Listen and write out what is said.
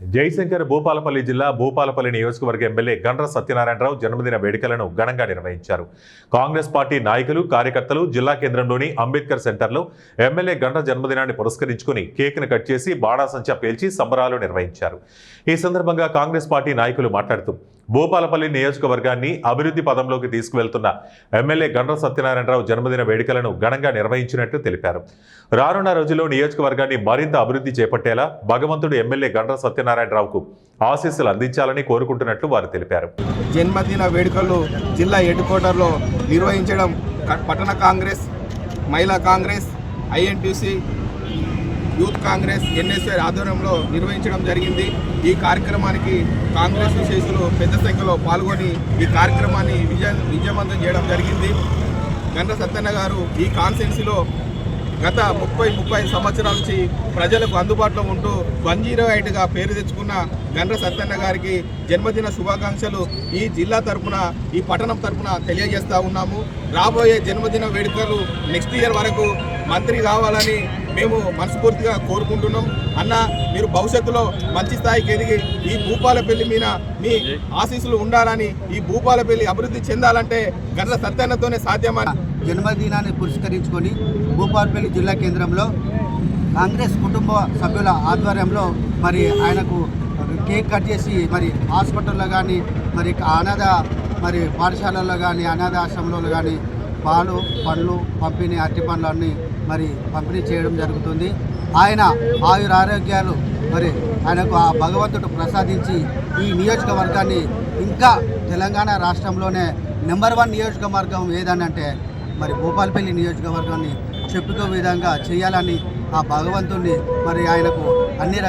జయశంకర్ భూపాలపల్లి జిల్లా భూపాలపల్లి నియోజకవర్గ ఎమ్మెల్యే గండ్ర సత్యనారాయణరావు జన్మదిన వేడుకలను ఘనంగా నిర్వహించారు. కాంగ్రెస్ పార్టీ నాయకులు, కార్యకర్తలు జిల్లా కేంద్రంలోని అంబేద్కర్ సెంటర్లో ఎమ్మెల్యే గండ్ర జన్మదినాన్ని పురస్కరించుకుని కేక్ను కట్ చేసి బాణాసంచా పేల్చి సంబరాలు నిర్వహించారు. ఈ సందర్భంగా కాంగ్రెస్ పార్టీ నాయకులు మాట్లాడుతూ భూపాలపల్లి నియోజకవర్గాన్ని అభివృద్ధి పదంలోకి తీసుకువెళ్తున్న ఎమ్మెల్యే గండ్ర సత్యనారాయణరావు జన్మదిన వేడుకలను ఘనంగా నిర్వహించినట్లు తెలిపారు. రానున్న రోజుల్లో నియోజకవర్గాన్ని మరింత అభివృద్ధి చేపట్టేలా భగవంతుడు ఎమ్మెల్యే గండ్ర సత్యనారాయణరావుకు ఆశీస్సులు అందించాలని కోరుకుంటున్నట్లు వారు తెలిపారు. జన్మదిన వేడుకలు జిల్లా హెడ్ క్వార్టర్లో నిర్వహించడం పట్టణ కాంగ్రెస్, మహిళా Congress, INTUC, youth Congress, NSA ఆధ్వర్యంలో నిర్వహించడం జరిగింది. ఈ కార్యక్రమానికి కాంగ్రెస్ విశేషులు పెద్ద సంఖ్యలో పాల్గొని ఈ కార్యక్రమాన్ని విజయవంతం చేయడం జరిగింది. గండ్ర సత్యన్న గారు ఈ కాన్స్టిట్యున్సీలో గత 30 సంవత్సరాల నుంచి ప్రజలకు అందుబాటులో ఉంటూ 108గా పేరు తెచ్చుకున్న గండ్ర సత్యన్న గారికి జన్మదిన శుభాకాంక్షలు ఈ జిల్లా తరఫున, ఈ పట్టణం తరఫున తెలియజేస్తూ ఉన్నాము. రాబోయే జన్మదిన వేడుకలు నెక్స్ట్ ఇయర్ వరకు మంత్రి కావాలని మేము మనస్ఫూర్తిగా కోరుకుంటున్నాం. అన్న, మీరు భవిష్యత్తులో మంచి స్థాయికి ఎదిగి ఈ భూపాలపల్లి మీద మీ ఆశీస్సులు ఉండాలని, ఈ భూపాలపల్లి అభివృద్ధి చెందాలంటే గండ్ర సత్యన్నతోనే సాధ్యమని జన్మదినాన్ని పురస్కరించుకొని భూపాలపల్లి జిల్లా కేంద్రంలో కాంగ్రెస్ కుటుంబ సభ్యుల ఆధ్వర్యంలో మరి ఆయనకు కేక్ కట్ చేసి మరి హాస్పిటల్లో కానీ మరి అనాథ మరి పాఠశాలల్లో కానీ అనాథ ఆశ్రమంలో కానీ పాలు, పండ్లు పంపిణీ, అరటి పండ్లన్నీ మరి పంపిణీ చేయడం జరుగుతుంది. ఆయన ఆయురారోగ్యాలు మరి ఆయనకు ఆ భగవంతుడు ప్రసాదించి ఈ నియోజకవర్గాన్ని ఇంకా తెలంగాణ రాష్ట్రంలోనే నెంబర్ 1 నియోజకవర్గం ఏదనంటే మరి భూపాలపల్లి నియోజకవర్గాన్ని చెప్పుకో విధంగా చేయాలని ఆ భగవంతుడిని మరి ఆయనకు అన్ని